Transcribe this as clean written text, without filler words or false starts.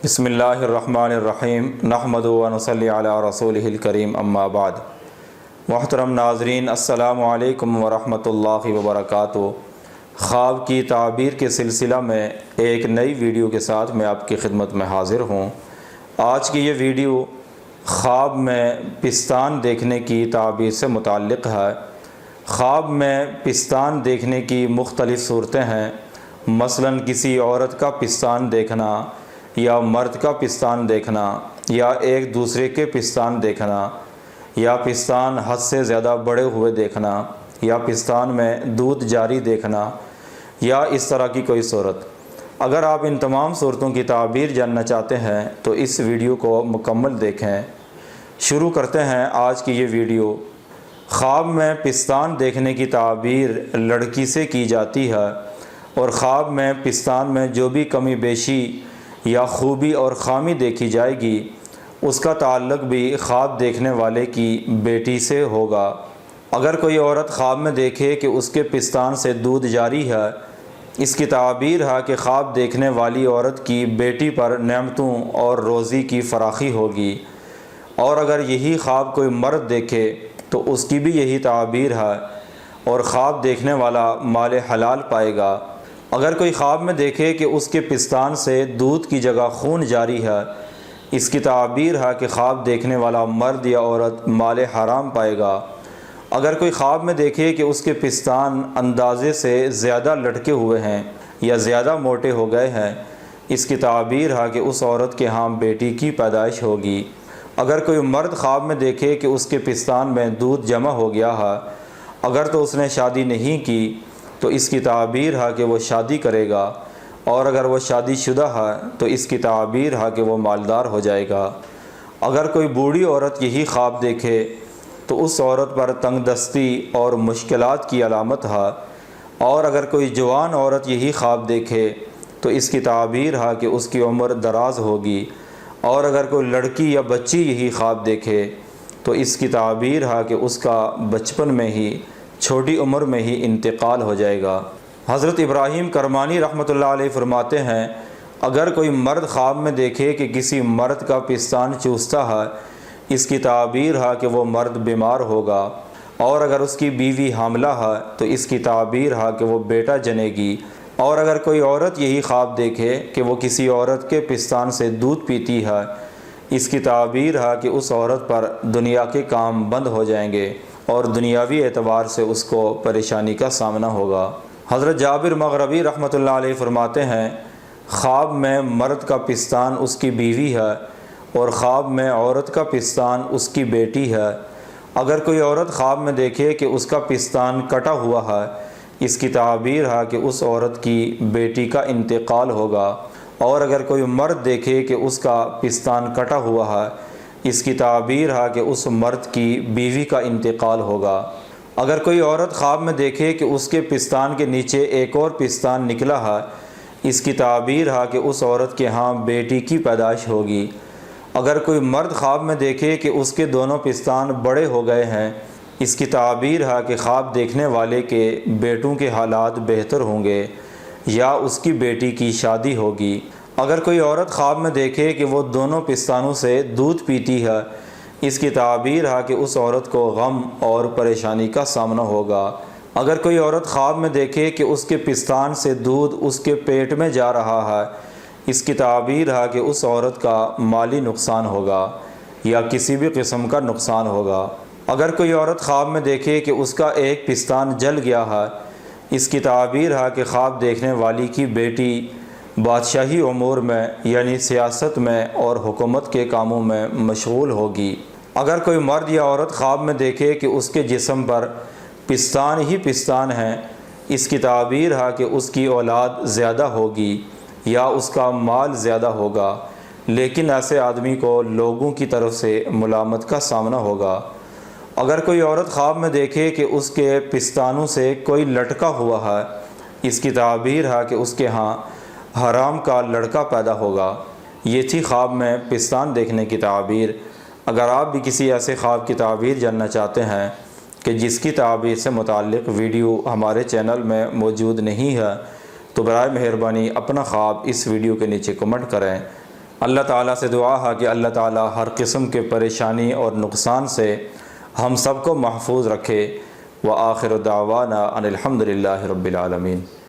بسم اللہ الرحمن الرحیم نحمد و نصلی علی رسولہ الکریم اما بعد۔ محترم ناظرین، السلام علیکم ورحمۃ اللہ وبرکاتہ۔ خواب کی تعبیر کے سلسلہ میں ایک نئی ویڈیو کے ساتھ میں آپ کی خدمت میں حاضر ہوں۔ آج کی یہ ویڈیو خواب میں پستان دیکھنے کی تعبیر سے متعلق ہے۔ خواب میں پستان دیکھنے کی مختلف صورتیں ہیں، مثلاً کسی عورت کا پستان دیکھنا یا مرد کا پستان دیکھنا یا ایک دوسرے کے پستان دیکھنا یا پستان حد سے زیادہ بڑے ہوئے دیکھنا یا پستان میں دودھ جاری دیکھنا یا اس طرح کی کوئی صورت۔ اگر آپ ان تمام صورتوں کی تعبیر جاننا چاہتے ہیں تو اس ویڈیو کو مکمل دیکھیں۔ شروع کرتے ہیں آج کی یہ ویڈیو۔ خواب میں پستان دیکھنے کی تعبیر لڑکی سے کی جاتی ہے، اور خواب میں پستان میں جو بھی کمی بیشی یا خوبی اور خامی دیکھی جائے گی اس کا تعلق بھی خواب دیکھنے والے کی بیٹی سے ہوگا۔ اگر کوئی عورت خواب میں دیکھے کہ اس کے پستان سے دودھ جاری ہے، اس کی تعبیر ہے کہ خواب دیکھنے والی عورت کی بیٹی پر نعمتوں اور روزی کی فراخی ہوگی۔ اور اگر یہی خواب کوئی مرد دیکھے تو اس کی بھی یہی تعبیر ہے، اور خواب دیکھنے والا مال حلال پائے گا۔ اگر کوئی خواب میں دیکھے کہ اس کے پستان سے دودھ کی جگہ خون جاری ہے، اس کی تعبیر ہے کہ خواب دیکھنے والا مرد یا عورت مال حرام پائے گا۔ اگر کوئی خواب میں دیکھے کہ اس کے پستان اندازے سے زیادہ لٹکے ہوئے ہیں یا زیادہ موٹے ہو گئے ہیں، اس کی تعبیر ہے کہ اس عورت کے ہاں بیٹی کی پیدائش ہوگی۔ اگر کوئی مرد خواب میں دیکھے کہ اس کے پستان میں دودھ جمع ہو گیا ہے، اگر تو اس نے شادی نہیں کی تو اس کی تعبیر ہے کہ وہ شادی کرے گا، اور اگر وہ شادی شدہ ہے تو اس کی تعبیر ہے کہ وہ مالدار ہو جائے گا۔ اگر کوئی بوڑھی عورت یہی خواب دیکھے تو اس عورت پر تنگ دستی اور مشکلات کی علامت ہے، اور اگر کوئی جوان عورت یہی خواب دیکھے تو اس کی تعبیر ہے کہ اس کی عمر دراز ہوگی، اور اگر کوئی لڑکی یا بچی یہی خواب دیکھے تو اس کی تعبیر ہے کہ اس کا بچپن میں ہی، چھوٹی عمر میں ہی انتقال ہو جائے گا۔ حضرت ابراہیم کرمانی رحمۃ اللہ علیہ فرماتے ہیں، اگر کوئی مرد خواب میں دیکھے کہ کسی مرد کا پستان چوستا ہے، اس کی تعبیر ہے کہ وہ مرد بیمار ہوگا، اور اگر اس کی بیوی حاملہ ہے تو اس کی تعبیر ہے کہ وہ بیٹا جنے گی۔ اور اگر کوئی عورت یہی خواب دیکھے کہ وہ کسی عورت کے پستان سے دودھ پیتی ہے، اس کی تعبیر ہے کہ اس عورت پر دنیا کے کام بند ہو جائیں گے اور دنیاوی اعتبار سے اس کو پریشانی کا سامنا ہوگا۔ حضرت جابر مغربی رحمۃ اللہ علیہ فرماتے ہیں، خواب میں مرد کا پستان اس کی بیوی ہے، اور خواب میں عورت کا پستان اس کی بیٹی ہے۔ اگر کوئی عورت خواب میں دیکھے کہ اس کا پستان کٹا ہوا ہے، اس کی تعبیر ہے کہ اس عورت کی بیٹی کا انتقال ہوگا، اور اگر کوئی مرد دیکھے کہ اس کا پستان کٹا ہوا ہے، اس کی تعبیر ہے کہ اس مرد کی بیوی کا انتقال ہوگا۔ اگر کوئی عورت خواب میں دیکھے کہ اس کے پستان کے نیچے ایک اور پستان نکلا ہے، اس کی تعبیر ہے کہ اس عورت کے ہاں بیٹی کی پیدائش ہوگی۔ اگر کوئی مرد خواب میں دیکھے کہ اس کے دونوں پستان بڑے ہو گئے ہیں، اس کی تعبیر ہے کہ خواب دیکھنے والے کے بیٹوں کے حالات بہتر ہوں گے یا اس کی بیٹی کی شادی ہوگی۔ اگر کوئی عورت خواب میں دیکھے کہ وہ دونوں پستانوں سے دودھ پیتی ہے، اس کی تعبیر ہے کہ اس عورت کو غم اور پریشانی کا سامنا ہوگا۔ اگر کوئی عورت خواب میں دیکھے کہ اس کے پستان سے دودھ اس کے پیٹ میں جا رہا ہے، اس کی تعبیر ہے کہ اس عورت کا مالی نقصان ہوگا یا کسی بھی قسم کا نقصان ہوگا۔ اگر کوئی عورت خواب میں دیکھے کہ اس کا ایک پستان جل گیا ہے، اس کی تعبیر ہے کہ خواب دیکھنے والی کی بیٹی بادشاہی امور میں یعنی سیاست میں اور حکومت کے کاموں میں مشغول ہوگی۔ اگر کوئی مرد یا عورت خواب میں دیکھے کہ اس کے جسم پر پستان ہی پستان ہیں، اس کی تعبیر ہے کہ اس کی اولاد زیادہ ہوگی یا اس کا مال زیادہ ہوگا، لیکن ایسے آدمی کو لوگوں کی طرف سے ملامت کا سامنا ہوگا۔ اگر کوئی عورت خواب میں دیکھے کہ اس کے پستانوں سے کوئی لٹکا ہوا ہے، اس کی تعبیر ہے کہ اس کے ہاں حرام کا لڑکا پیدا ہوگا۔ یہ تھی خواب میں پستان دیکھنے کی تعبیر۔ اگر آپ بھی کسی ایسے خواب کی تعبیر جاننا چاہتے ہیں کہ جس کی تعبیر سے متعلق ویڈیو ہمارے چینل میں موجود نہیں ہے، تو برائے مہربانی اپنا خواب اس ویڈیو کے نیچے کمنٹ کریں۔ اللہ تعالیٰ سے دعا ہے کہ اللہ تعالیٰ ہر قسم کے پریشانی اور نقصان سے ہم سب کو محفوظ رکھے۔ وآخر دعوانا ان الحمد للہ رب العالمین۔